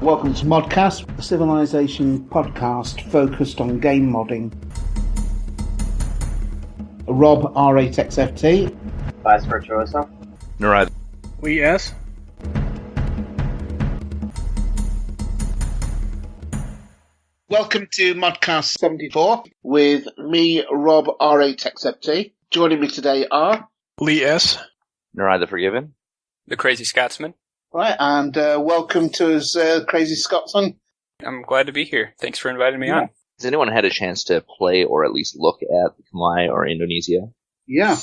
Welcome to ModCast, a civilization podcast focused on game modding. Rob, R8XFT. Vice Virtuoso. Narad. Lee S. Welcome to ModCast 74 with me, Rob, R8XFT. Joining me today are Lee S. Narad the Forgiven. The Crazy Scotsman. Right, and welcome to us, Crazy Scotsman. I'm glad to be here. Thanks for inviting me on. Has anyone had a chance to play or at least look at Khmer or Indonesia? Yeah,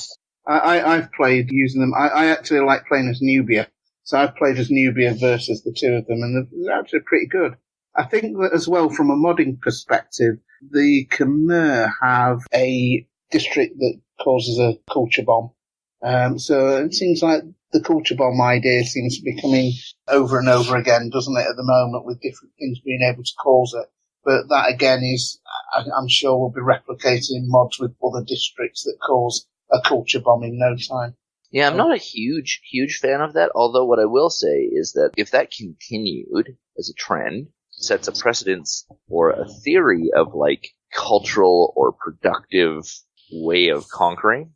I've played using them. I actually like playing as Nubia, so I've played as Nubia versus the two of them, and they're actually pretty good. I think that as well, from a modding perspective, the Khmer have a district that causes a culture bomb. So it seems like the culture bomb idea seems to be coming over and over again, doesn't it, at the moment, with different things being able to cause it. But that, again, is, I'm sure, will be replicated in mods with other districts that cause a culture bomb in no time. Yeah, I'm not a huge fan of that, although what I will say is that if that continued as a trend, sets a precedence or a theory of, like, cultural or productive way of conquering,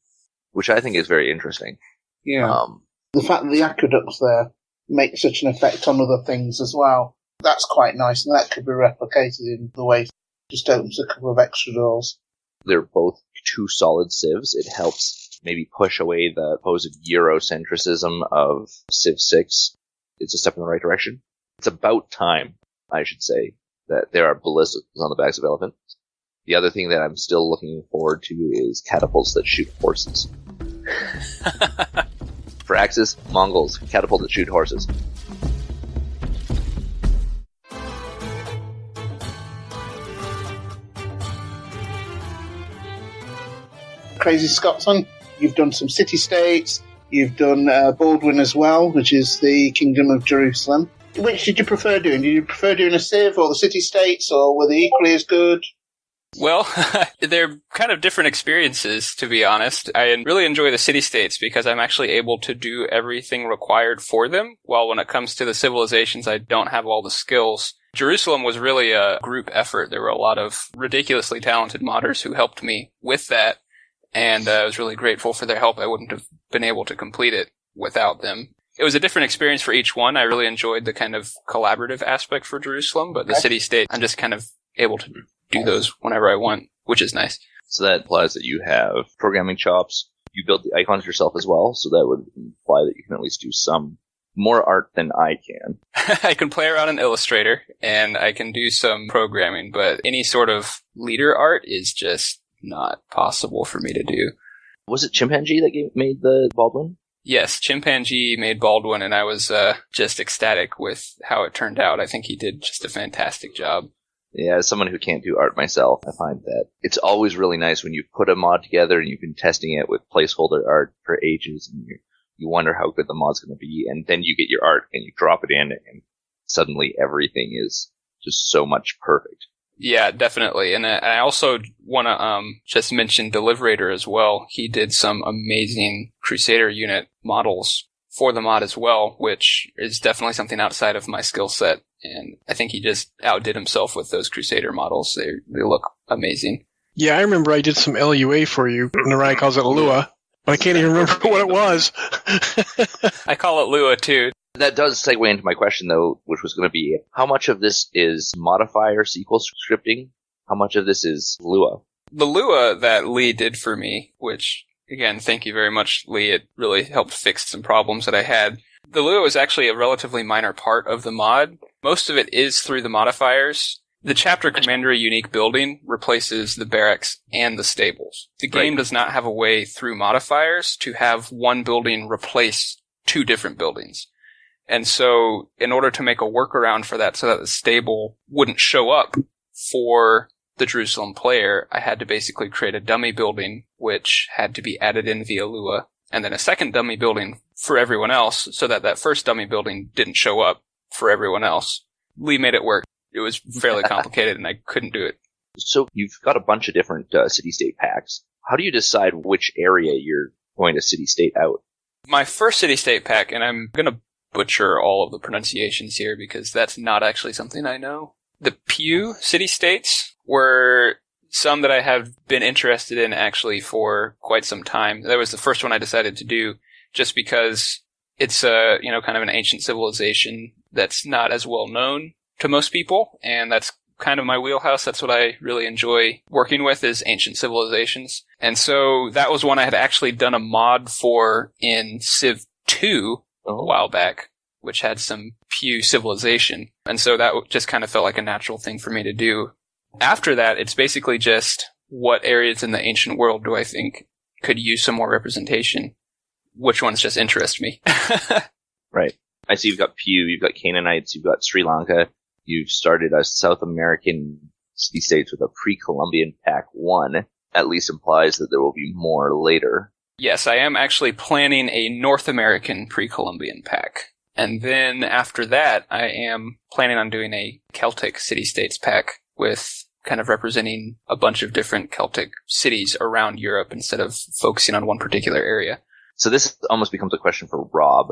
which I think is very interesting. Yeah. The fact that the aqueducts there make such an effect on other things as well, that's quite nice, and that could be replicated in the way it just opens a couple of extra doors. They're both two solid civs. It helps maybe push away the supposed Eurocentrism of Civ 6. It's a step in the right direction. It's about time, I should say, that there are ballistas on the backs of elephants. The other thing that I'm still looking forward to is catapults that shoot horses. For Axis, Mongols, catapults that shoot horses. Crazy Scotsman, you've done some city-states, you've done Baldwin as well, which is the Kingdom of Jerusalem. Which did you prefer doing? Did you prefer doing a Civ or the city-states, or were they equally as good? Well, they're kind of different experiences, to be honest. I really enjoy the city-states because I'm actually able to do everything required for them, while when it comes to the civilizations, I don't have all the skills. Jerusalem was really a group effort. There were a lot of ridiculously talented modders who helped me with that, and I was really grateful for their help. I wouldn't have been able to complete it without them. It was a different experience for each one. I really enjoyed the kind of collaborative aspect for Jerusalem, but the city-state, I'm just kind of able to do those whenever I want, which is nice. So that implies that you have programming chops. You build the icons yourself as well, so that would imply that you can at least do some more art than I can. I can play around in Illustrator, and I can do some programming, but any sort of leader art is just not possible for me to do. Was it Chimpanzee that made the Baldwin? Yes, Chimpanzee made Baldwin, and I was just ecstatic with how it turned out. I think he did just a fantastic job. Yeah, as someone who can't do art myself, I find that it's always really nice when you put a mod together and you've been testing it with placeholder art for ages, and you wonder how good the mod's going to be, and then you get your art and you drop it in, and suddenly everything is just so much perfect. Yeah, definitely. And I also want to just mention Deliberator as well. He did some amazing Crusader unit models for the mod as well, which is definitely something outside of my skill set. And I think he just outdid himself with those Crusader models. They look amazing. Yeah, I remember I did some LUA for you. Narad calls it Lua, but I can't even remember what it was. I call it Lua too. That does segue into my question, though, which was going to be, how much of this is modifier SQL scripting? How much of this is Lua? The Lua that Lee did for me, which, again, thank you very much, Lee. It really helped fix some problems that I had. The Lua is actually a relatively minor part of the mod. Most of it is through the modifiers. The chapter commandery unique building replaces the barracks and the stables. The game does not have a way through modifiers to have one building replace two different buildings. And so, in order to make a workaround for that so that the stable wouldn't show up for the Jerusalem player, I had to basically create a dummy building, which had to be added in via Lua, and then a second dummy building for everyone else, so that that first dummy building didn't show up for everyone else. Lee made it work. It was fairly complicated, and I couldn't do it. So, you've got a bunch of different city-state packs. How do you decide which area you're going to city-state out? My first city-state pack, and I'm going to butcher all of the pronunciations here because that's not actually something I know. The Pew city-states were some that I have been interested in actually for quite some time. That was the first one I decided to do just because it's a, kind of an ancient civilization that's not as well known to most people, and that's kind of my wheelhouse. That's what I really enjoy working with is ancient civilizations. And so that was one I had actually done a mod for in Civ 2 a while back, which had some Pew civilization. And so that just kind of felt like a natural thing for me to do. After that, it's basically just what areas in the ancient world do I think could use some more representation? Which ones just interest me? Right. I see you've got Pew, you've got Canaanites, you've got Sri Lanka. You've started a South American city-states with a pre-Columbian Pack 1. At least implies that there will be more later. Yes, I am actually planning a North American pre-Columbian pack. And then after that, I am planning on doing a Celtic city-states pack with kind of representing a bunch of different Celtic cities around Europe instead of focusing on one particular area. So this almost becomes a question for Rob.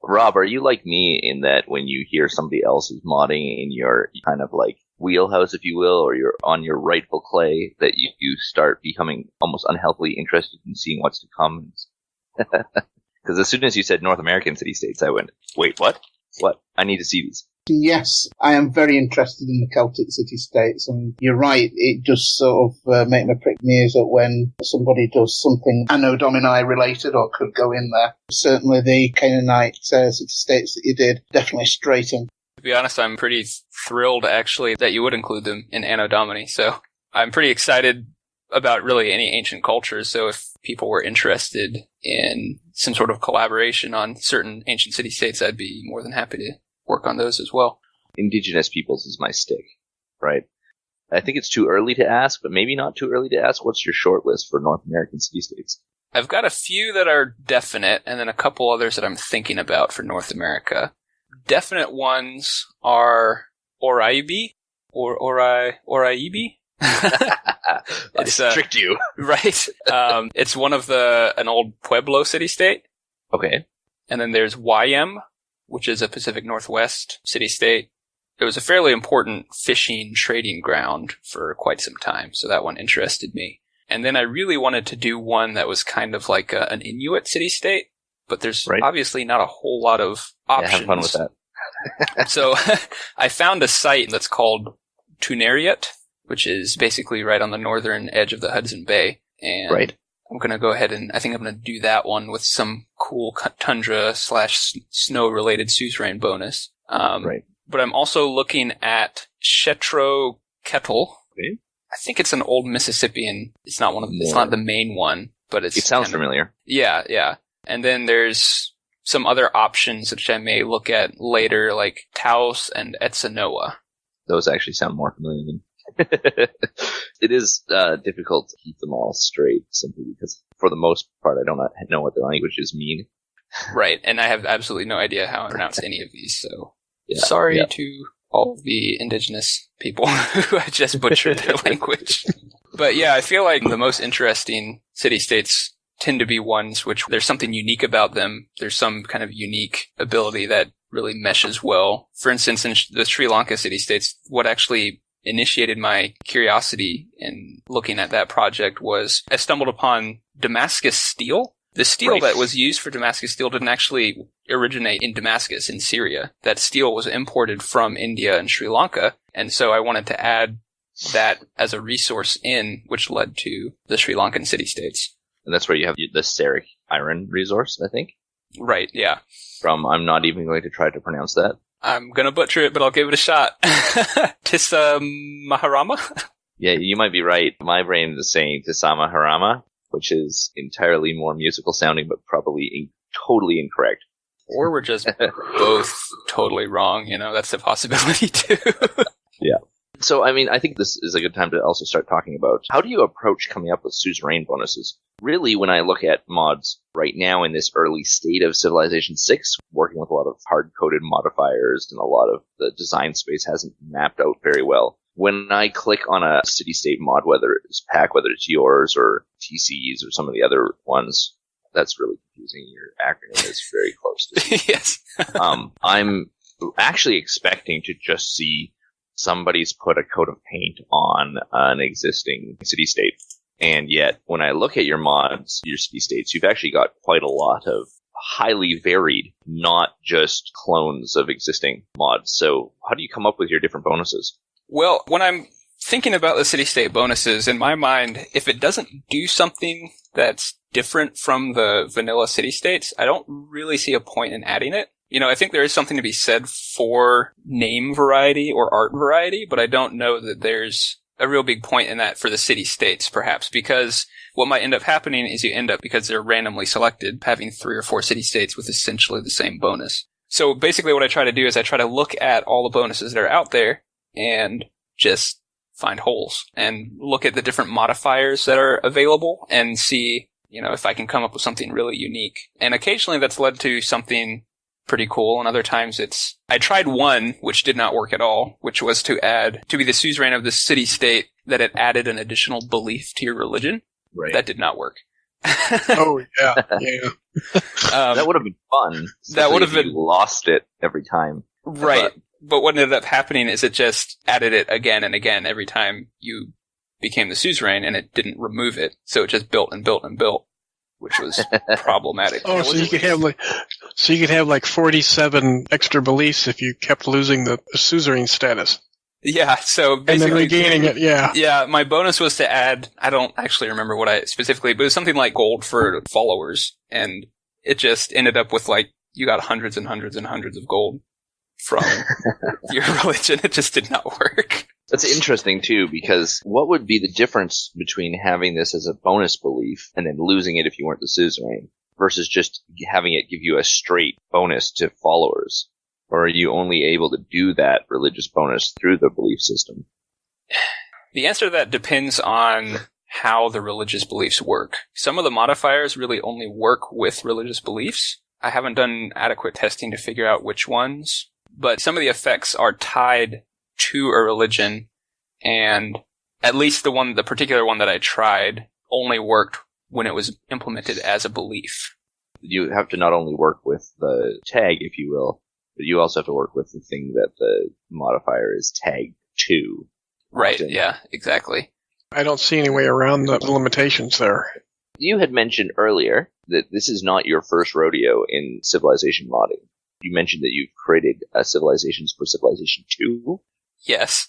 Rob, are you like me in that when you hear somebody else is modding in your kind of like wheelhouse, if you will, or you're on your rightful clay, that you start becoming almost unhealthily interested in seeing what's to come? Because as soon as you said North American city-states, I went, wait, what? What? I need to see these. Yes, I am very interested in the Celtic city-states, and you're right, it just sort of make me prick my ears up when somebody does something Anno Domini related or could go in there. Certainly the Canaanite city-states that you did, definitely straight in. To be honest, I'm pretty thrilled actually that you would include them in Anno Domini, so I'm pretty excited about really any ancient cultures, so if people were interested in some sort of collaboration on certain ancient city-states, I'd be more than happy to work on those as well. Indigenous peoples is my stick, right? I think it's too early to ask, but maybe not too early to ask. What's your short list for North American city-states? I've got a few that are definite, and then a couple others that I'm thinking about for North America. Definite ones are Oraibi, or Oraibi. It's tricked you. Right. It's one of an old Pueblo city-state. Okay. And then there's YM, which is a Pacific Northwest city-state. It was a fairly important fishing trading ground for quite some time, so that one interested me. And then I really wanted to do one that was kind of like an Inuit city-state, but there's obviously not a whole lot of options. Yeah, have fun with that. So I found a site that's called Tunariat, which is basically right on the northern edge of the Hudson Bay. And I'm going to go ahead and I think I'm going to do that one with some cool tundra/snow-related suzerain bonus. But I'm also looking at Shetro Kettle. Okay. I think it's an old Mississippian. It's not it's not the main one, but it sounds familiar. Yeah, yeah. And then there's some other options which I may look at later, like Taos and Etzanoa. Those actually sound more familiar than. It is difficult to keep them all straight, simply because, for the most part, I don't know what the languages mean. Right, and I have absolutely no idea how to pronounce any of these, so sorry to all the indigenous people who I just butchered their language. But yeah, I feel like the most interesting city-states tend to be ones which there's something unique about them. There's some kind of unique ability that really meshes well. For instance, in the Sri Lanka city-states, what actually initiated my curiosity in looking at that project was I stumbled upon Damascus steel. The steel that was used for Damascus steel didn't actually originate in Damascus in Syria. That steel was imported from India and Sri Lanka, and so I wanted to add that as a resource which led to the Sri Lankan city-states. And that's where you have the Seric iron resource, I think? Right, yeah. I'm not even going to try to pronounce that. I'm gonna butcher it, but I'll give it a shot. Tissa Maharama? Yeah, you might be right. My brain is saying Tisama Harama, which is entirely more musical sounding, but probably totally incorrect. Or we're just both totally wrong, that's a possibility too. Yeah. So, I mean, I think this is a good time to also start talking about how do you approach coming up with suzerain bonuses? Really, when I look at mods right now in this early state of Civilization 6, working with a lot of hard-coded modifiers and a lot of the design space hasn't mapped out very well. When I click on a city-state mod, whether it's pack, whether it's yours or TC's or some of the other ones, That's really confusing. Your acronym is very close to Yes. I'm actually expecting to just see somebody's put a coat of paint on an existing city-state. And yet, when I look at your mods, your city-states, you've actually got quite a lot of highly varied, not just clones of existing mods. So how do you come up with your different bonuses? Well, when I'm thinking about the city-state bonuses, in my mind, if it doesn't do something that's different from the vanilla city-states, I don't really see a point in adding it. You know, I think there is something to be said for name variety or art variety, but I don't know that there's a real big point in that for the city-states, perhaps, because what might end up happening is you end up, because they're randomly selected, having 3 or 4 city-states with essentially the same bonus. So basically what I try to do is I try to look at all the bonuses that are out there and just find holes and look at the different modifiers that are available and see, you know, if I can come up with something really unique. And occasionally that's led to something pretty cool, and other times I tried one which did not work at all, which was to be the suzerain of the city-state that it added an additional belief to your religion. Right. That did not work. Oh, yeah. That would have been fun. That would have been... You lost it every time. Right. But what ended up happening is it just added it again and again every time you became the suzerain, and it didn't remove it. So it just built and built and built, which was problematic. Oh, so you could have like 47 extra beliefs if you kept losing the suzerain status. Yeah, so basically... And then regaining it, yeah. Yeah, my bonus was to add, I don't actually remember what I specifically, but it was something like gold for followers, and it just ended up with like, you got hundreds and hundreds and hundreds of gold from your religion. It just did not work. That's interesting, too, because what would be the difference between having this as a bonus belief and then losing it if you weren't the suzerain versus just having it give you a straight bonus to followers? Or are you only able to do that religious bonus through the belief system? The answer to that depends on how the religious beliefs work. Some of the modifiers really only work with religious beliefs. I haven't done adequate testing to figure out which ones, but some of the effects are tied to a religion, and at least the particular one that I tried only worked when it was implemented as a belief. You have to not only work with the tag, if you will, but you also have to work with the thing that the modifier is tagged to. Right, yeah, exactly. I don't see any way around the limitations there. You had mentioned earlier that this is not your first rodeo in civilization modding. You mentioned that you've created civilizations for Civilization 2. Yes.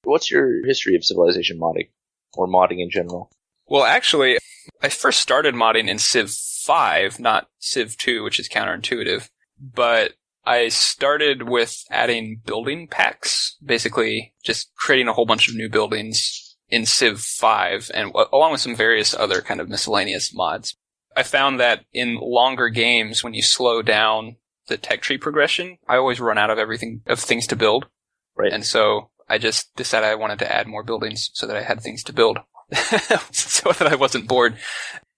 What's your history of civilization modding, or modding in general? Well, actually, I first started modding in Civ 5, not Civ 2, which is counterintuitive. But I started with adding building packs, basically just creating a whole bunch of new buildings in Civ 5, and along with some various other kind of miscellaneous mods. I found that in longer games, when you slow down the tech tree progression, I always run out of things to build. Right. And so I just decided I wanted to add more buildings so that I had things to build, so that I wasn't bored.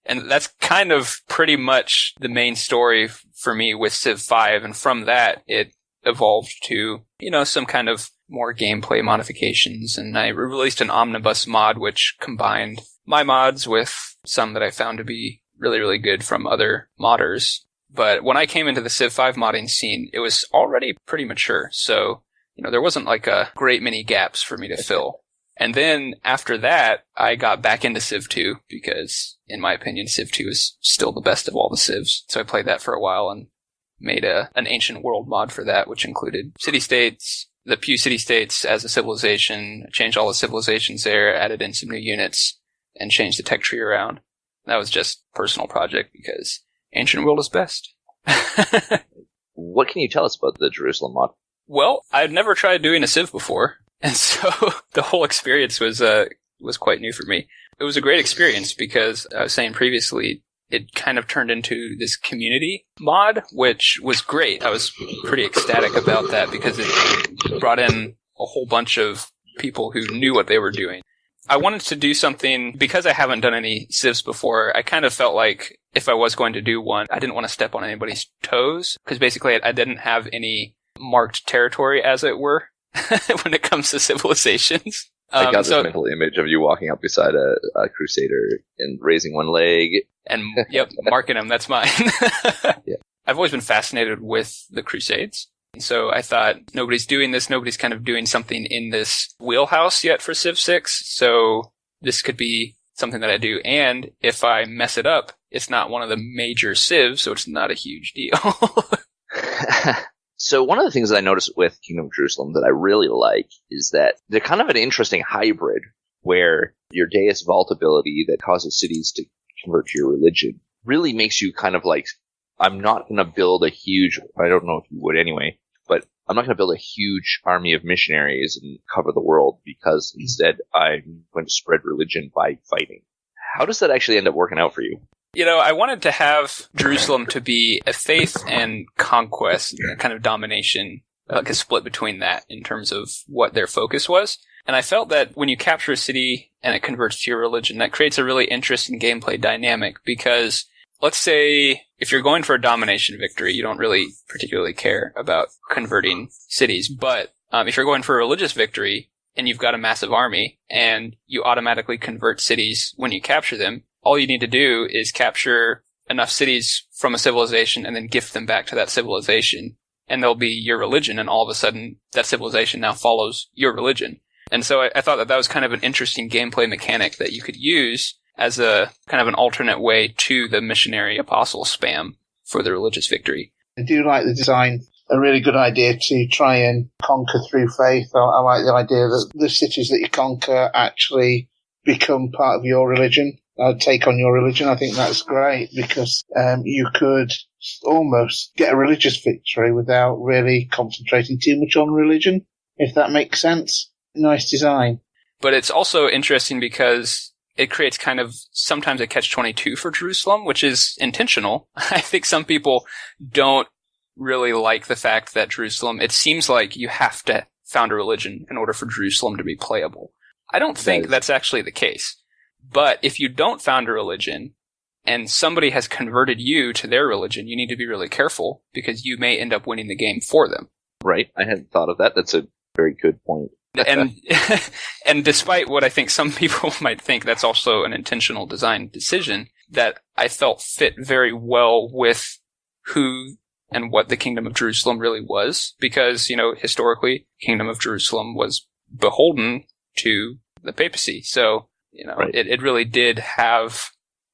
And that's kind of pretty much the main story for me with Civ 5. And from that, it evolved to, some kind of more gameplay modifications. And I released an omnibus mod, which combined my mods with some that I found to be really, really good from other modders. But when I came into the Civ 5 modding scene, it was already pretty mature. So, there wasn't like a great many gaps for me to fill. And then after that, I got back into Civ 2 because, in my opinion, Civ 2 is still the best of all the Civs. So I played that for a while and made an ancient world mod for that, which included city-states, the Pew city-states as a civilization, changed all the civilizations there, added in some new units, and changed the tech tree around. That was just a personal project because ancient world is best. What can you tell us about the Jerusalem mod? Well, I'd never tried doing a Civ before. And so the whole experience was quite new for me. It was a great experience because I was saying previously, it kind of turned into this community mod, which was great. I was pretty ecstatic about that because it brought in a whole bunch of people who knew what they were doing. I wanted to do something, because I haven't done any Civs before, I kind of felt like if I was going to do one, I didn't want to step on anybody's toes, because basically I didn't have any marked territory, as it were. When it comes to civilizations. I got this mental image of you walking up beside a crusader and raising one leg. And, yep, marking him. That's mine. Yeah. I've always been fascinated with the Crusades. And so I thought, nobody's doing this. Nobody's kind of doing something in this wheelhouse yet for Civ 6. So this could be something that I do. And if I mess it up, it's not one of the major civs, so it's not a huge deal. So one of the things that I noticed with Kingdom of Jerusalem that I really like is that they're kind of an interesting hybrid where your Deus Vault ability that causes cities to convert to your religion really makes you kind of like, I'm not going to build a huge, I don't know if you would anyway, but I'm not going to build a huge army of missionaries and cover the world because instead I'm going to spread religion by fighting. How does that actually end up working out for you? You know, I wanted to have Jerusalem to be a faith and conquest, kind of domination, like a split between that in terms of what their focus was. And I felt that when you capture a city and it converts to your religion, that creates a really interesting gameplay dynamic because let's say if you're going for a domination victory, you don't really particularly care about converting cities. But if you're going for a religious victory and you've got a massive army and you automatically convert cities when you capture them, all you need to do is capture enough cities from a civilization and then gift them back to that civilization. And they'll be your religion. And all of a sudden, that civilization now follows your religion. And so I thought that that was kind of an interesting gameplay mechanic that you could use as a kind of an alternate way to the missionary apostle spam for the religious victory. I do like the design. A really good idea to try and conquer through faith. I like the idea that the cities that you conquer actually become part of your religion. Take on your religion. I think that's great because you could almost get a religious victory without really concentrating too much on religion, if that makes sense. Nice design. But it's also interesting because it creates kind of sometimes a catch-22 for Jerusalem, which is intentional. I think some people don't really like the fact that Jerusalem, it seems like you have to found a religion in order for Jerusalem to be playable. I don't think that's actually the case. But if you don't found a religion and somebody has converted you to their religion, you need to be really careful because you may end up winning the game for them. Right. I hadn't thought of that. That's a very good point. And despite what I think some people might think, that's also an intentional design decision that I felt fit very well with who and what the Kingdom of Jerusalem really was. Because, you know, historically, Kingdom of Jerusalem was beholden to the papacy. So, you know, right. It really did have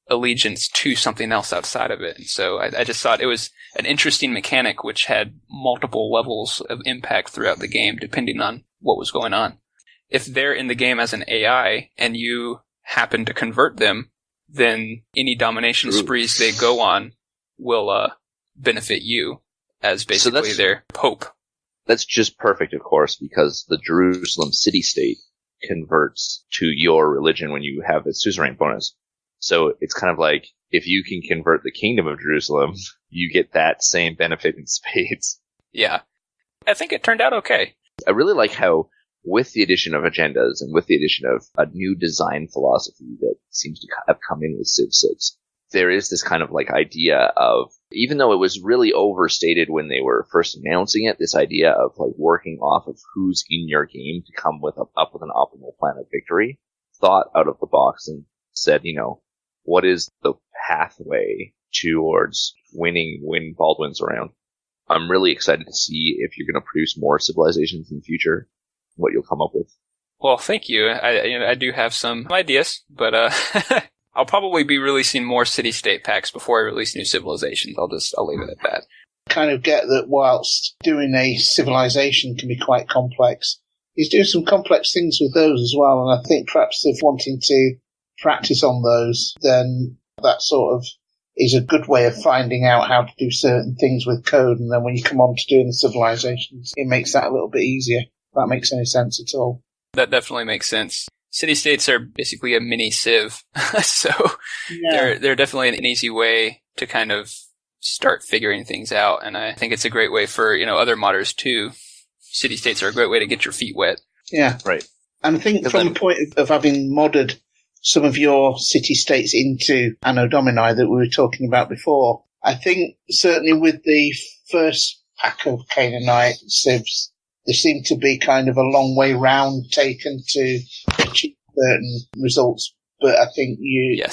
allegiance to something else outside of it. And so I just thought it was an interesting mechanic which had multiple levels of impact throughout the game, depending on what was going on. If they're in the game as an AI and you happen to convert them, then any domination sprees they go on will benefit you as basically their pope. That's just perfect, of course, because the Jerusalem city-state converts to your religion when you have a suzerain bonus. So it's kind of like, if you can convert the Kingdom of Jerusalem, you get that same benefit in spades. Yeah. I think it turned out okay. I really like how, with the addition of agendas and with the addition of a new design philosophy that seems to have come in with Civ 6, there is this kind of like idea of, even though it was really overstated when they were first announcing it, this idea of like working off of who's in your game to come up with an optimal plan of victory, thought out of the box and said, you know, what is the pathway towards winning when Baldwin's around? I'm really excited to see if you're going to produce more civilizations in the future, what you'll come up with. Well, thank you. I do have some ideas, but I'll probably be releasing more city-state packs before I release new civilizations. I'll leave it at that. Kind of get that whilst doing a civilization can be quite complex, he's doing some complex things with those as well, and I think perhaps if wanting to practice on those, then that sort of is a good way of finding out how to do certain things with code, and then when you come on to doing the civilizations, it makes that a little bit easier. If that makes any sense at all. That definitely makes sense. City-states are basically a mini Civ, so yeah. They're definitely an easy way to kind of start figuring things out, and I think it's a great way for, you know, other modders too. City-states are a great way to get your feet wet. Yeah. Right. And I think from the point of having modded some of your city-states into Anno Domini that we were talking about before, I think certainly with the first pack of Canaanite civs, there seemed to be kind of a long way round taken to achieve certain results. But I think you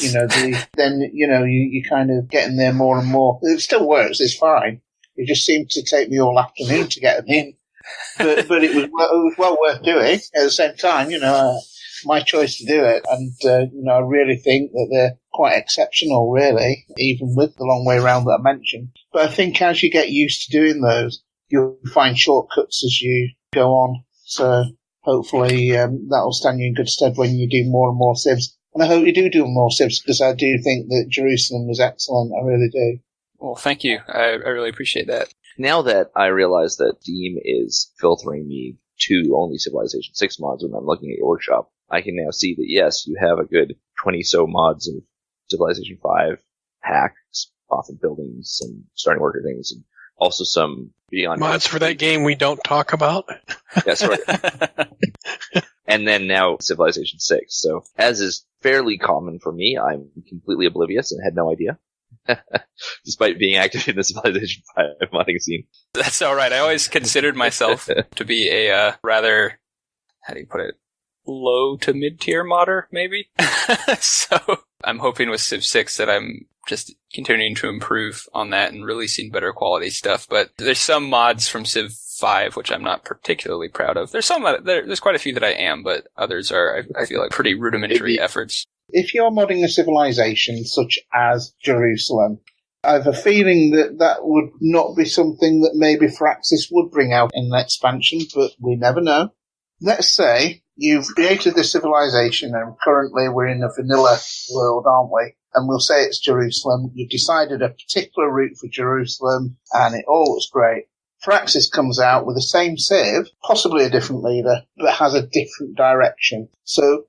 kind of getting there more and more. It still works. It's fine. It just seemed to take me all afternoon to get them in. But it was well worth doing. At the same time, my choice to do it. And, I really think that they're quite exceptional, really, even with the long way round that I mentioned. But I think as you get used to doing those, you'll find shortcuts as you go on. So hopefully that'll stand you in good stead when you do more and more civs. And I hope you do more civs, because I do think that Jerusalem was excellent. I really do. Well, thank you. I really appreciate that. Now that I realize that Steam is filtering me to only Civilization 6 mods when I'm looking at your workshop, I can now see that, yes, you have a good 20-so mods of Civilization 5 hacks, often buildings and starting worker things, and also some beyond mods for that game we don't talk about. That's right. And then now Civilization 6. So, as is fairly common for me, I'm completely oblivious and had no idea. Despite being active in the Civilization 5 modding scene. That's alright. I always considered myself to be a rather, how do you put it, low to mid-tier modder, maybe? So I'm hoping with Civ 6 that I'm just continuing to improve on that and releasing better quality stuff. But there's some mods from Civ 5 which I'm not particularly proud of. There's there's quite a few that I am, but others are, I feel like, pretty rudimentary efforts. If you're modding a civilization such as Jerusalem, I have a feeling that would not be something that maybe Firaxis would bring out in the expansion, but we never know. Let's say you've created this civilization, and currently we're in a vanilla world, aren't we? And we'll say it's Jerusalem. You've decided a particular route for Jerusalem, and it all looks great. Firaxis comes out with the same civ, possibly a different leader, but has a different direction. So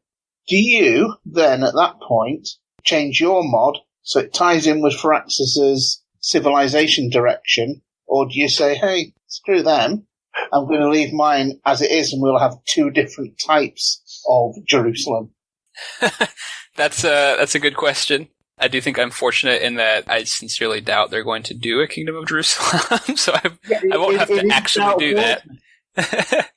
do you then, at that point, change your mod so it ties in with Firaxis's civilization direction, or do you say, hey, screw them, I'm going to leave mine as it is and we'll have two different types of Jerusalem? That's a good question. I do think I'm fortunate in that I sincerely doubt they're going to do a Kingdom of Jerusalem, so I won't have to actually do that.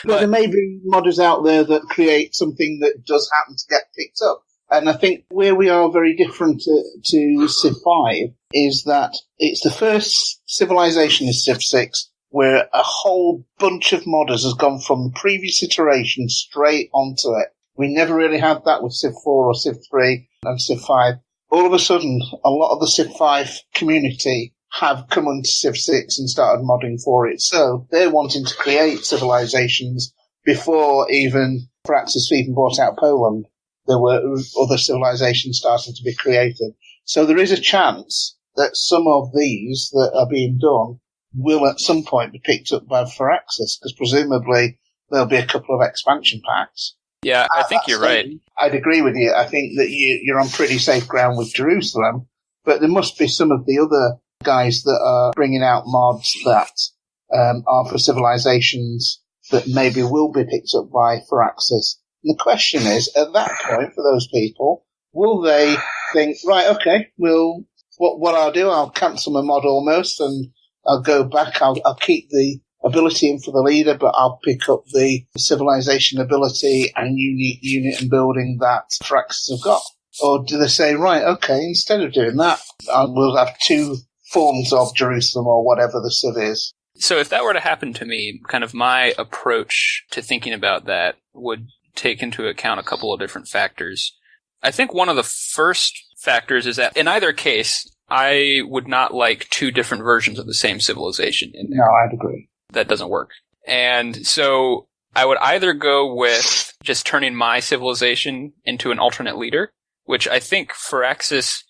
But there may be modders out there that create something that does happen to get picked up. And I think where we are very different to Civ 5 is that it's the first civilization in Civ 6 where a whole bunch of modders has gone from the previous iteration straight onto it. We never really had that with Civ 4 or Civ 3 and Civ 5. All of a sudden, a lot of the Civ 5 community have come onto Civ 6 and started modding for it. So they're wanting to create civilizations before even Firaxis even bought out Poland. There were other civilizations starting to be created. So there is a chance that some of these that are being done will at some point be picked up by Firaxis, because presumably there'll be a couple of expansion packs. Yeah, I think you're right. I'd agree with you. I think that you're on pretty safe ground with Jerusalem, but there must be some of the other guys that are bringing out mods that are for civilizations that maybe will be picked up by Firaxis. And the question is, at that point, for those people, will they think, right, okay, well, what I'll do, I'll cancel my mod almost, and I'll go back, I'll keep the ability in for the leader, but I'll pick up the civilization ability and unique unit and building that Firaxis have got? Or do they say, right, okay, instead of doing that, we'll have two forms of Jerusalem or whatever the civ is? So if that were to happen to me, kind of my approach to thinking about that would take into account a couple of different factors. I think one of the first factors is that in either case, I would not like two different versions of the same civilization in there. No, I'd agree. That doesn't work. And so I would either go with just turning my civilization into an alternate leader, which I think Firaxis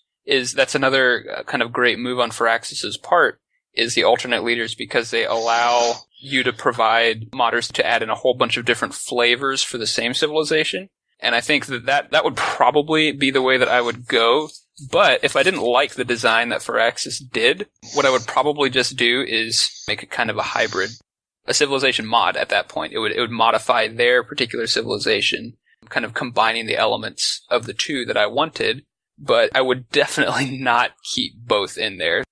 that's another kind of great move on Firaxis's part, is the alternate leaders, because they allow you to provide modders to add in a whole bunch of different flavors for the same civilization. And I think that would probably be the way that I would go. But if I didn't like the design that Firaxis did, what I would probably just do is make it kind of a hybrid, a civilization mod at that point. It would modify their particular civilization, kind of combining the elements of the two that I wanted, but I would definitely not keep both in there.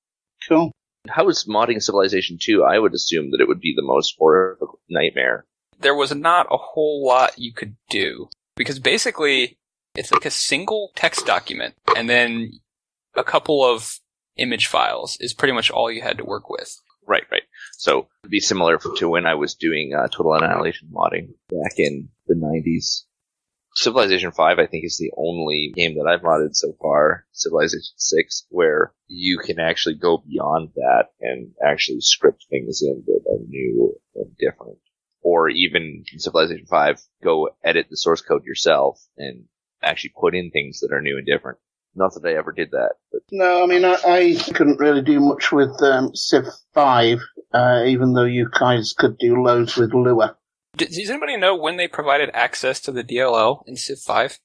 Cool. How is modding Civilization 2? I would assume that it would be the most horrible nightmare. There was not a whole lot you could do, because basically it's like a single text document, and then a couple of image files is pretty much all you had to work with. Right. So it'd be similar to when I was doing Total Annihilation modding back in the 90s. Civilization 5, I think, is the only game that I've modded so far, Civilization 6, where you can actually go beyond that and actually script things in that are new and different. Or even in Civilization 5, go edit the source code yourself and actually put in things that are new and different. Not that I ever did that. But No, I mean, I couldn't really do much with Civ 5, even though you guys could do loads with Lua. Does anybody know when they provided access to the DLL in Civ 5?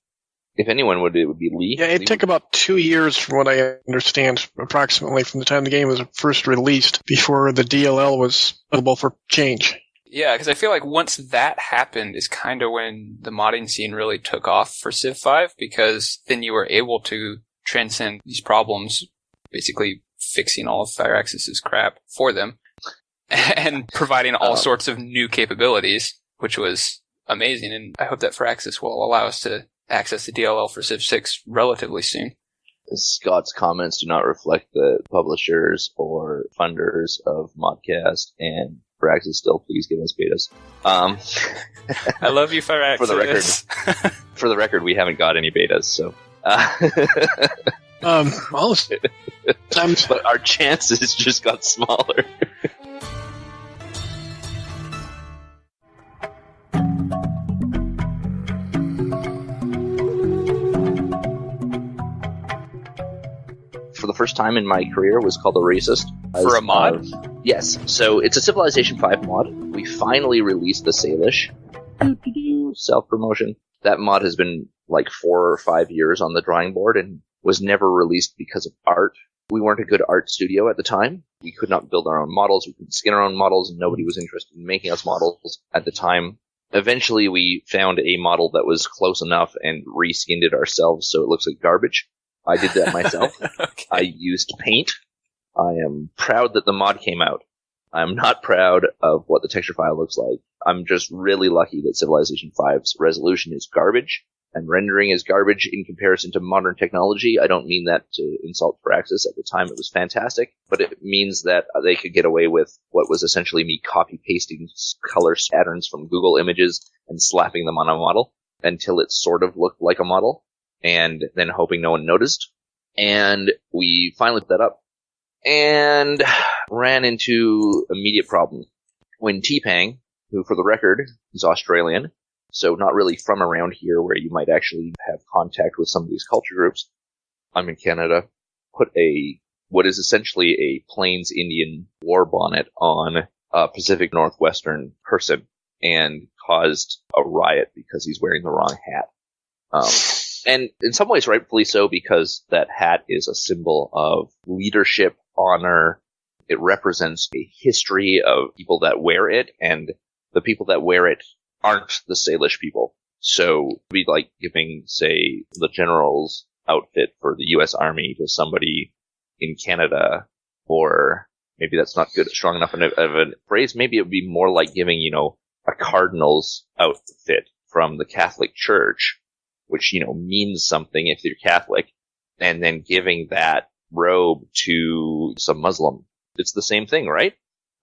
if anyone would, it would be Lee. Yeah, it took about 2 years, from what I understand, approximately from the time the game was first released, before the DLL was available for change. Yeah, because I feel like once that happened is kind of when the modding scene really took off for Civ 5, because then you were able to transcend these problems, basically fixing all of Firaxis's crap for them, and providing all sorts of new capabilities, which was amazing, and I hope that Firaxis will allow us to access the DLL for Civ 6 relatively soon. Scott's comments do not reflect the publishers or funders of ModCast, and Firaxis, still please give us betas. I love you, Firaxis. For the record, we haven't got any betas, so. Almost. But our chances just got smaller. For the first time in my career, was called a racist. For a mod? Yes. So it's a Civilization 5 mod. We finally released the Salish. Self-promotion. That mod has been like 4 or 5 years on the drawing board and was never released because of art. We weren't a good art studio at the time. We could not build our own models. We couldn't skin our own models, and nobody was interested in making us models at the time. Eventually, we found a model that was close enough and reskinned it ourselves so it looks like garbage. I did that myself. Okay. I used paint. I am proud that the mod came out. I'm not proud of what the texture file looks like. I'm just really lucky that Civilization 5's resolution is garbage, and rendering is garbage in comparison to modern technology. I don't mean that to insult Firaxis. At the time, it was fantastic, but it means that they could get away with what was essentially me copy-pasting color patterns from Google Images and slapping them on a model until it sort of looked like a model, and then hoping no one noticed. And we finally put that up and ran into immediate problems. When T-Pang, who for the record is Australian, so not really from around here where you might actually have contact with some of these culture groups, I'm in Canada, put what is essentially a Plains Indian war bonnet on a Pacific Northwestern person and caused a riot because he's wearing the wrong hat. And in some ways, rightfully so, because that hat is a symbol of leadership, honor. It represents a history of people that wear it, and the people that wear it aren't the Salish people. So it'd be like giving, say, the general's outfit for the U.S. Army to somebody in Canada, or maybe that's not strong enough of a phrase. Maybe it would be more like giving, a cardinal's outfit from the Catholic Church, which, means something if you're Catholic, and then giving that robe to some Muslim. It's the same thing, right?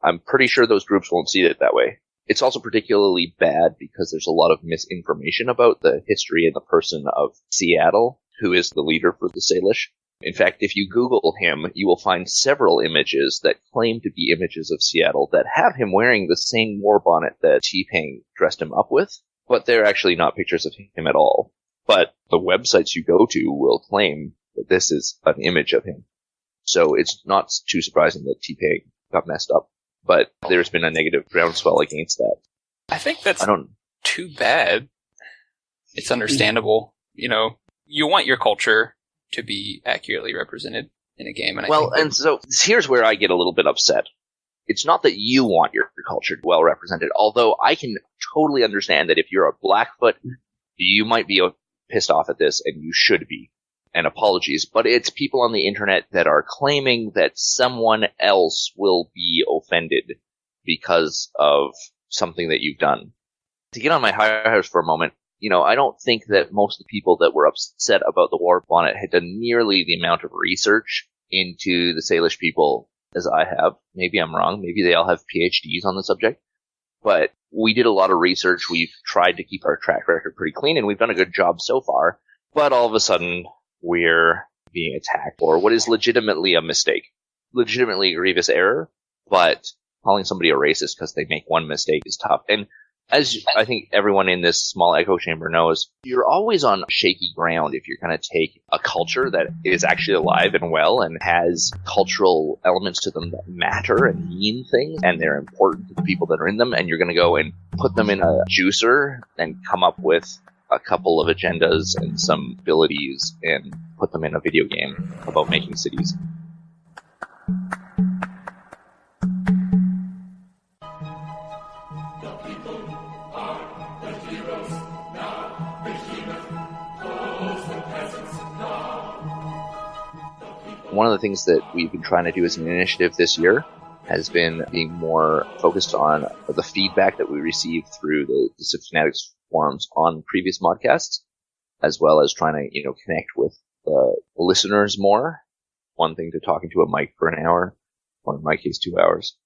I'm pretty sure those groups won't see it that way. It's also particularly bad because there's a lot of misinformation about the history and the person of Seattle, who is the leader for the Salish. In fact, if you Google him, you will find several images that claim to be images of Seattle that have him wearing the same war bonnet that T-Pang dressed him up with, but they're actually not pictures of him at all. But the websites you go to will claim that this is an image of him. So it's not too surprising that T-Pang got messed up. But there's been a negative groundswell against that. I think that's too bad. It's understandable. You want your culture to be accurately represented in a game. And so here's where I get a little bit upset. It's not that you want your culture well represented, although I can totally understand that if you're a Blackfoot, you might be pissed off at this, and you should be. and apologies, but it's people on the internet that are claiming that someone else will be offended because of something that you've done. To get on my high horse for a moment, I don't think that most of the people that were upset about the war bonnet had done nearly the amount of research into the Salish people as I have. Maybe I'm wrong. Maybe they all have PhDs on the subject. But we did a lot of research. We've tried to keep our track record pretty clean, and we've done a good job so far. But all of a sudden, we're being attacked for what is legitimately a mistake. Legitimately a grievous error, but calling somebody a racist because they make one mistake is tough. And as I think everyone in this small echo chamber knows, you're always on shaky ground if you're going to take a culture that is actually alive and well and has cultural elements to them that matter and mean things, and they're important to the people that are in them, and you're going to go and put them in a juicer and come up with a couple of agendas and some abilities and put them in a video game about making cities. One of the things that we've been trying to do as an initiative this year has been being more focused on the feedback that we received through the Civ Fanatics forums on previous ModCasts, as well as trying to, connect with the listeners more. One thing to talking to a mic for an hour, or in my case, 2 hours.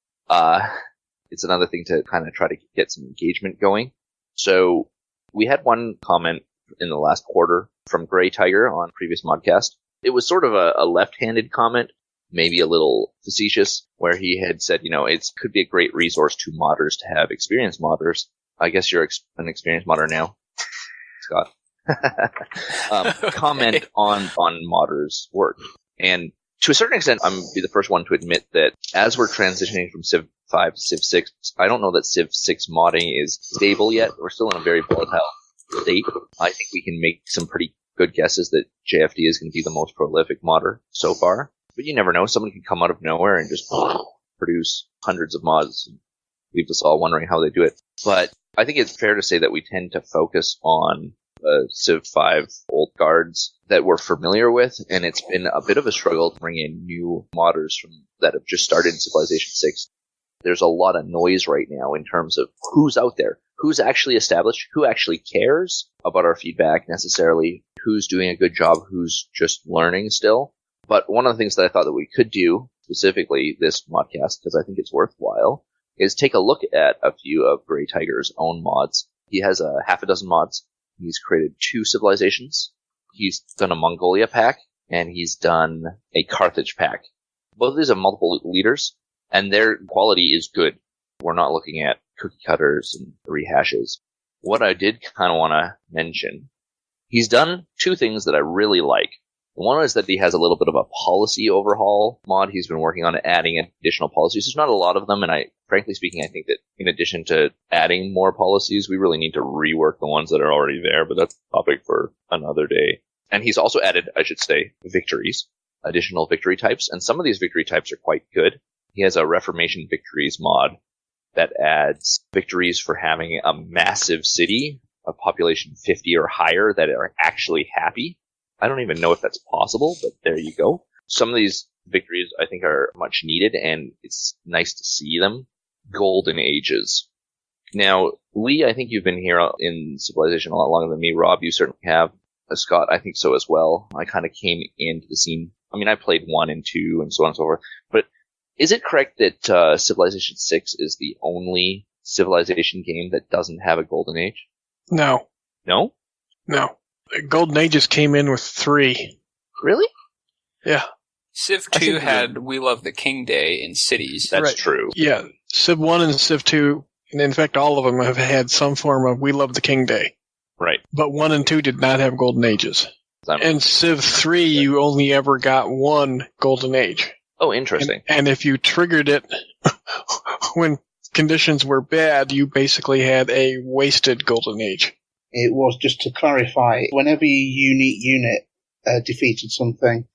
It's another thing to kind of try to get some engagement going. So we had one comment in the last quarter from Grey Tiger on previous ModCast. It was sort of a left-handed comment, maybe a little facetious, where he had said, it could be a great resource to modders to have experienced modders. I guess you're an experienced modder now, Scott. Comment on modders' work. And to a certain extent, I'm going to be the first one to admit that as we're transitioning from Civ 5 to Civ 6, I don't know that Civ 6 modding is stable yet. We're still in a very volatile state. I think we can make some pretty good guesses that JFD is going to be the most prolific modder so far. But you never know. Someone can come out of nowhere and just produce hundreds of mods and leave us all wondering how they do it. But I think it's fair to say that we tend to focus on Civ 5 old guards that we're familiar with, and it's been a bit of a struggle to bring in new modders that have just started in Civilization 6. There's a lot of noise right now in terms of who's out there, who's actually established, who actually cares about our feedback necessarily, who's doing a good job, who's just learning still. But one of the things that I thought that we could do, specifically this ModCast, because I think it's worthwhile, is take a look at a few of Grey Tiger's own mods. He has a half a dozen mods. He's created 2 civilizations. He's done a Mongolia pack, and he's done a Carthage pack. Both of these have multiple leaders, and their quality is good. We're not looking at cookie cutters and rehashes. What I did kind of want to mention, he's done 2 things that I really like. One is that he has a little bit of a policy overhaul mod. He's been working on adding additional policies. There's not a lot of them, and frankly speaking, I think that in addition to adding more policies, we really need to rework the ones that are already there, but that's a topic for another day. And he's also added, I should say, victories, additional victory types, and some of these victory types are quite good. He has a Reformation Victories mod that adds victories for having a massive city, a population 50 or higher that are actually happy. I don't even know if that's possible, but there you go. Some of these victories I think are much needed, and it's nice to see them. Golden Ages. Now, Lee, I think you've been here in Civilization a lot longer than me. Rob, you certainly have. Scott, I think so as well. I kind of came into the scene. I mean, I played 1 and 2 and so on and so forth. But is it correct that Civilization 6 is the only Civilization game that doesn't have a Golden Age? No. No? No. Golden Ages came in with 3. Really? Yeah. Civ 2 had We Love the King Day in cities. That's Right. true. Yeah. Civ 1 and Civ 2, and in fact all of them have had some form of We Love the King Day. Right. But 1 and 2 did not have Golden Ages. And Civ 3, you only ever got 1 Golden Age. Oh, interesting. And if you triggered it when conditions were bad, you basically had a wasted Golden Age. It was, just to clarify, whenever your unique unit defeated something,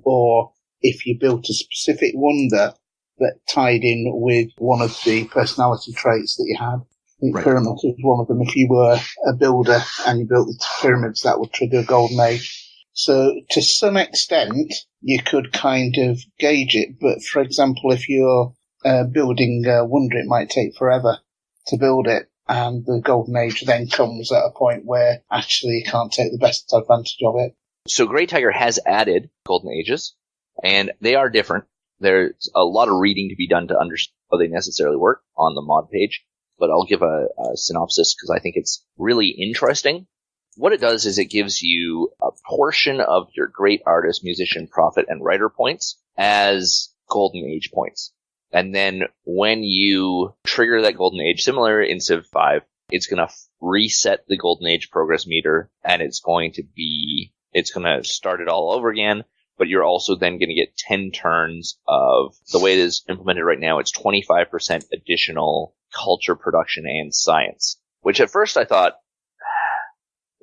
or if you built a specific wonder that tied in with one of the personality traits that you had, I think pyramids was one of them. If you were a builder and you built the pyramids, that would trigger Golden Age. So to some extent, you could kind of gauge it. But for example, if you're building Wonder, it might take forever to build it. And the Golden Age then comes at a point where actually you can't take the best advantage of it. So Grey Tiger has added Golden Ages, and they are different. There's a lot of reading to be done to understand how they necessarily work on the mod page, but I'll give a synopsis because I think it's really interesting. What it does is it gives you a portion of your great artist, musician, prophet, and writer points as Golden Age points. And then when you trigger that Golden Age, similar in Civ 5, it's going to reset the Golden Age progress meter, and it's going to start it all over again, but you're also then going to get 10 turns of, the way it is implemented right now, it's 25% additional culture, production, and science. Which at first I thought,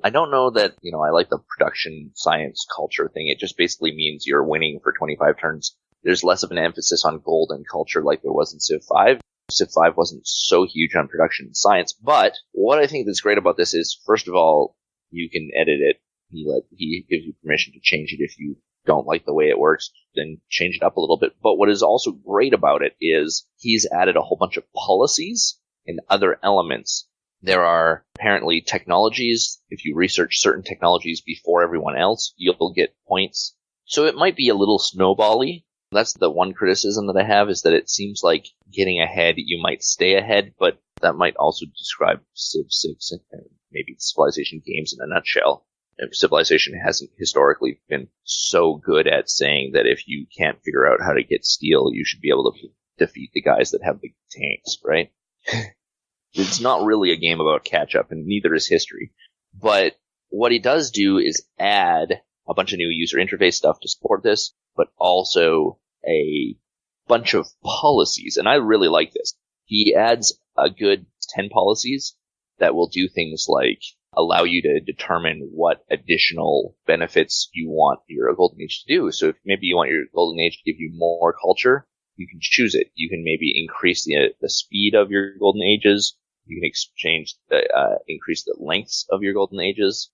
I don't know that, I like the production, science, culture thing. It just basically means you're winning for 25 turns. There's less of an emphasis on gold and culture like there was in Civ 5. Civ 5 wasn't so huge on production and science, but what I think that's great about this is, first of all, you can edit it. He gives you permission to change it if you don't like the way it works, then change it up a little bit. But what is also great about it is he's added a whole bunch of policies and other elements. There are apparently technologies. If you research certain technologies before everyone else, you'll get points. So it might be a little snowbally. That's the one criticism that I have, is that it seems like getting ahead, you might stay ahead, but that might also describe Civ 6 and maybe Civilization games in a nutshell. Civilization hasn't historically been so good at saying that if you can't figure out how to get steel, you should be able to defeat the guys that have the tanks, right? It's not really a game about catch-up, and neither is history. But what he does do is add a bunch of new user interface stuff to support this, but also a bunch of policies, and I really like this. He adds a good 10 policies that will do things like allow you to determine what additional benefits you want your Golden Age to do. So if maybe you want your Golden Age to give you more culture, you can choose it. You can maybe increase the speed of your Golden Ages. You can increase the lengths of your Golden Ages.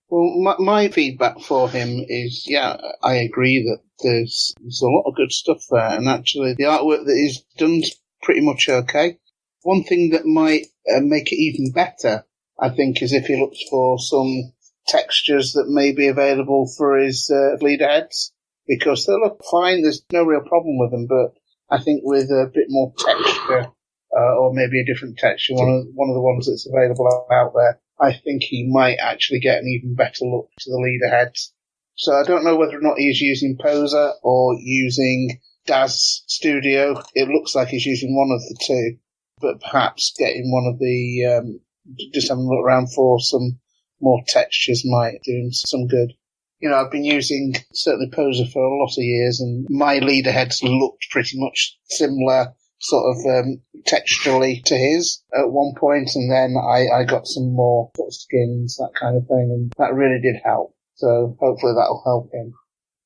Well, my feedback for him is, yeah, I agree that there's a lot of good stuff there, and actually the artwork that he's done's pretty much okay. One thing that might make it even better, I think, is if he looks for some textures that may be available for his leader heads, because they look fine, there's no real problem with them, but I think with a bit more texture, or maybe a different texture, one of the ones that's available out there, I think he might actually get an even better look to the leader heads. So I don't know whether or not he's using Poser or using Daz Studio. It looks like he's using one of the two, but perhaps getting one of the, just having a look around for some more textures might do some good. I've been using certainly Poser for a lot of years, and my leader heads looked pretty much similar, sort of texturally to his at one point, and then I got some more sort of skins, that kind of thing, and that really did help. So hopefully that'll help him.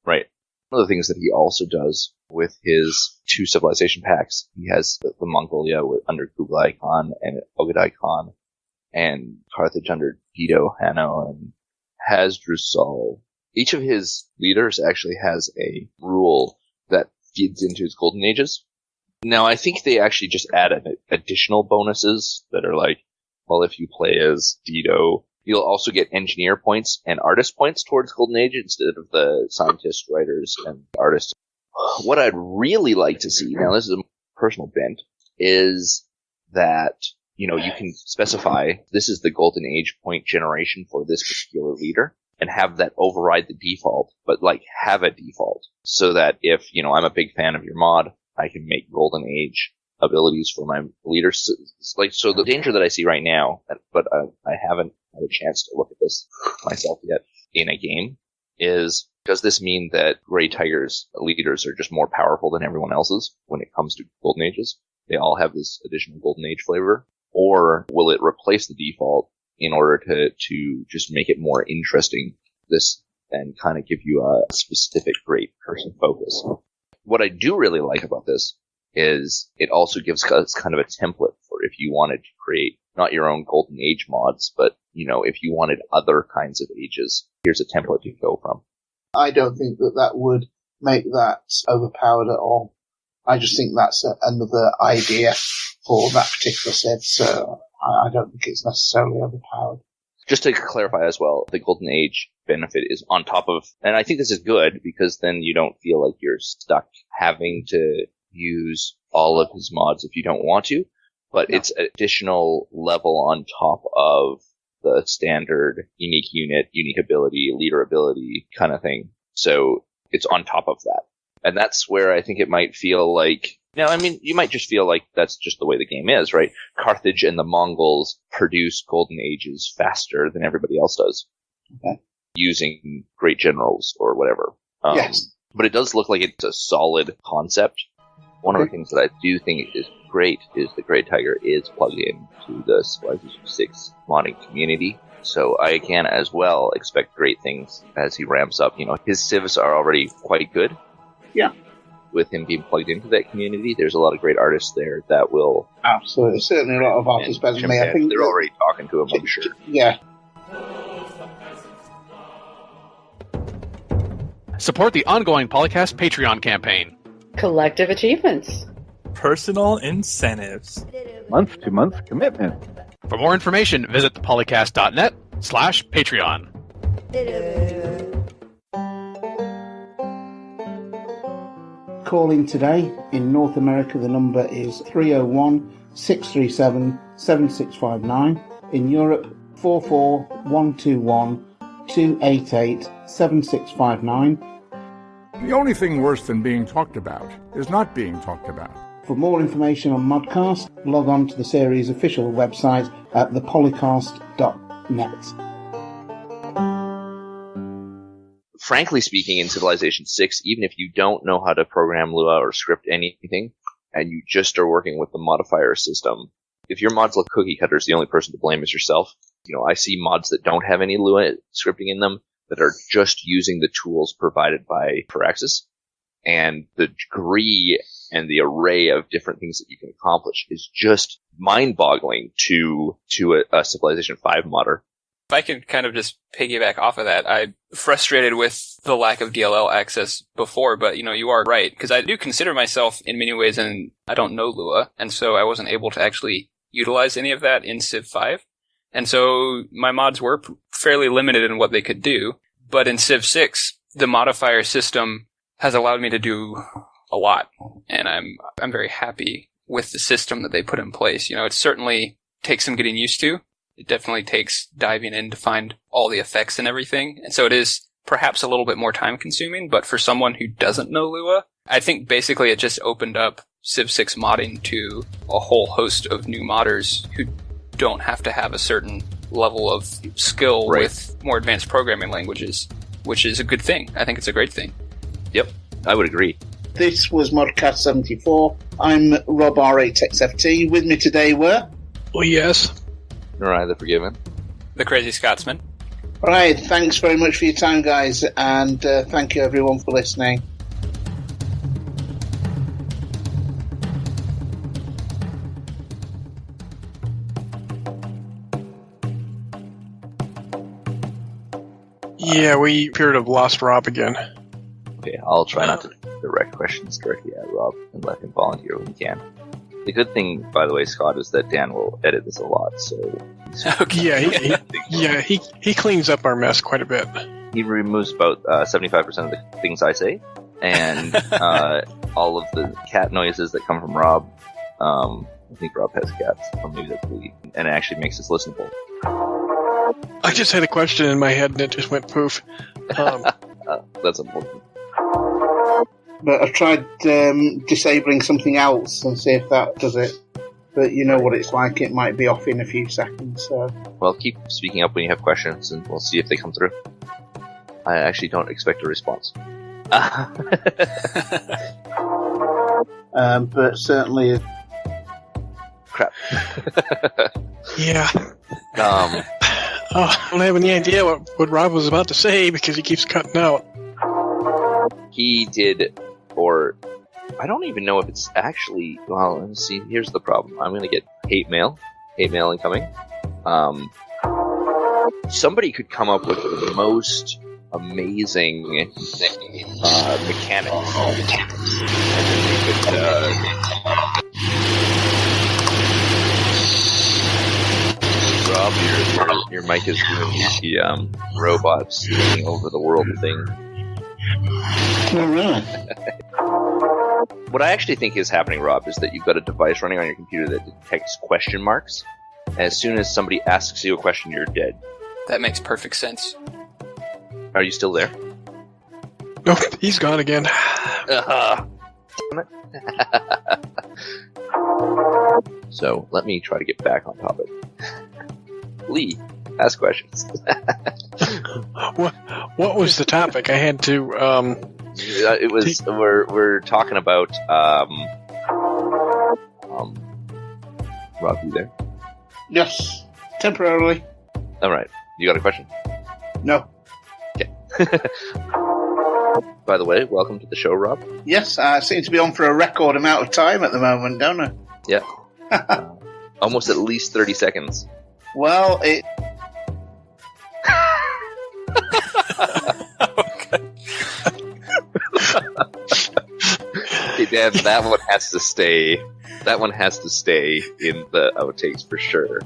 Right. One of the things that he also does with his 2 civilization packs, he has the Mongolia under Kublai Khan and Ogadai Khan, and Carthage under Dido, Hanno, and Hasdrubal. Each of his leaders actually has a rule that feeds into his Golden Ages. Now, I think they actually just add additional bonuses that are like, well, if you play as Dido, you'll also get engineer points and artist points towards Golden Age instead of the scientists, writers, and artists. What I'd really like to see, now this is a personal bent, is that, you can specify this is the Golden Age point generation for this particular leader, and have that override the default, but have a default, so that if, I'm a big fan of your mod, I can make Golden Age abilities for my leaders. So the danger that I see right now, but I haven't had a chance to look at this myself yet in a game, is does this mean that Grey Tiger's leaders are just more powerful than everyone else's when it comes to Golden Ages? They all have this additional Golden Age flavor? Or will it replace the default in order to just make it more interesting, and kind of give you a specific great person focus? What I do really like about this is it also gives us kind of a template for if you wanted to create not your own Golden Age mods, but, if you wanted other kinds of ages, here's a template to go from. I don't think that would make that overpowered at all. I just think that's another idea for that particular Civ, so I don't think it's necessarily overpowered. Just to clarify as well, the Golden Age benefit is on top of, and I think this is good because then you don't feel like you're stuck having to use all of his mods if you don't want to, but it's an additional level on top of the standard unique unit, unique ability, leader ability kind of thing. So it's on top of that. And that's where I think it might feel like, you might just feel like that's just the way the game is, right? Carthage and the Mongols produce Golden Ages faster than everybody else does. Okay. Using great generals or whatever. Yes. But it does look like it's a solid concept. One of the things that I do think is great is the Great Tiger is plugged into the Civilization 6 modding community. So I can as well expect great things as he ramps up. His civs are already quite good. Yeah. With him being plugged into that community, there's a lot of great artists there that will... Absolutely. Certainly a lot of artists better than me. I think they're already talking to him, I'm sure. Yeah. Support the ongoing Polycast Patreon campaign. Collective achievements. Personal incentives. Month-to-month commitment. For more information, visit thepolycast.net/Patreon. Calling today. In North America, the number is 301-637-7659. In Europe, 44121-288-7659. The only thing worse than being talked about is not being talked about. For more information on ModCast, log on to the series' official website at thepolycast.net. Frankly speaking, in Civilization 6, even if you don't know how to program Lua or script anything, and you just are working with the modifier system, if your mods look cookie cutters, the only person to blame is yourself. I see mods that don't have any Lua scripting in them that are just using the tools provided by Firaxis, and the degree and the array of different things that you can accomplish is just mind-boggling to a Civilization 5 modder. If I could kind of just piggyback off of that, I'm frustrated with the lack of DLL access before, but you are right, because I do consider myself in many ways, and I don't know Lua, and so I wasn't able to actually utilize any of that in Civ 5. And so my mods were fairly limited in what they could do, but in Civ 6, the modifier system has allowed me to do a lot, and I'm very happy with the system that they put in place. It certainly takes some getting used to. It definitely takes diving in to find all the effects and everything, and so it is perhaps a little bit more time consuming, but for someone who doesn't know Lua, I think basically it just opened up Civ 6 modding to a whole host of new modders who don't have to have a certain level of skill with more advanced programming languages, which is a good thing. I think it's a great thing. Yep, I would agree. This was ModCast 74. I'm Rob R8XFT. With me today were... Well, yes. Noriah the Forgiven. The Crazy Scotsman. Right, thanks very much for your time, guys, and thank you everyone for listening. Yeah, we appear to have lost Rob again. Okay, I'll try not to direct questions directly at Rob and let him volunteer when he can. The good thing, by the way, Scott, is that Dan will edit this a lot, so... Okay. Yeah, he cleans up our mess quite a bit. He removes about 75% of the things I say, and all of the cat noises that come from Rob. I think Rob has cats, or maybe that's Lee, and it actually makes us listenable. I just had a question in my head and it just went poof. That's important. But I've tried disabling something else and see if that does it. But you know what it's like, it might be off in a few seconds. So. Well, keep speaking up when you have questions and we'll see if they come through. I actually don't expect a response. But certainly... Crap. Yeah. I don't have any idea what Rob was about to say because he keeps cutting out. He did, or I don't even know if it's actually, well, let's see, here's the problem. I'm going to get hate mail incoming. Somebody could come up with the most amazing mechanics. And then they could, Rob, your mic is doing the robots taking over the world thing. Oh, really? What I actually think is happening, Rob, is that you've got a device running on your computer that detects question marks. And as soon as somebody asks you a question, you're dead. That makes perfect sense. Are you still there? Nope, he's gone again. Damn it. So, let me try to get back on topic. Lee, ask questions. What was the topic? I had to. It was we're talking about Rob, you there? Yes, temporarily. All right, you got a question? No. Okay. By the way, welcome to the show, Rob. Yes, I seem to be on for a record amount of time at the moment, don't I? Yeah. Almost at least 30 seconds. Well, it. Okay, Dan, that one has to stay. That one has to stay in the outtakes for sure.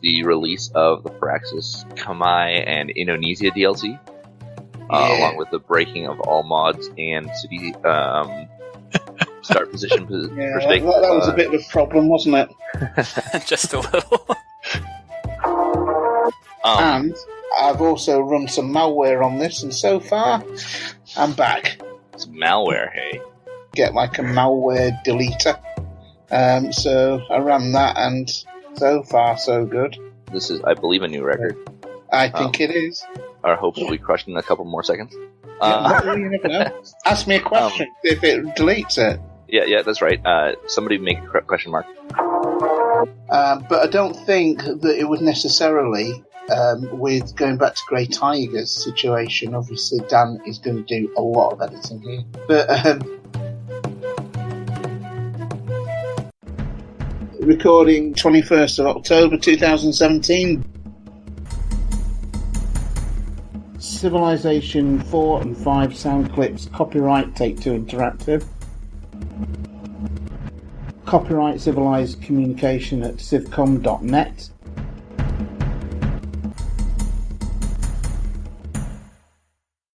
The release of the Firaxis, Kamai, and Indonesia DLC, along with the breaking of all mods and city start position perspective. That was a bit of a problem, wasn't it? Just a little. And I've also run some malware on this, and so far, I'm back. It's malware, hey? Get like a malware deleter. So I ran that, and so far, so good. This is, I believe, a new record. I think it is. Our hopes will be crushed in a couple more seconds. You never know. Ask me a question if it deletes it. Yeah, that's right. Somebody make a question mark. But I don't think that it was necessarily with going back to Grey Tiger's situation. Obviously, Dan is going to do a lot of editing here. But recording 21st of October 2017. Civilization 4 and 5 sound clips. Copyright Take-Two Interactive. Copyright Civilized Communication at civcom.net.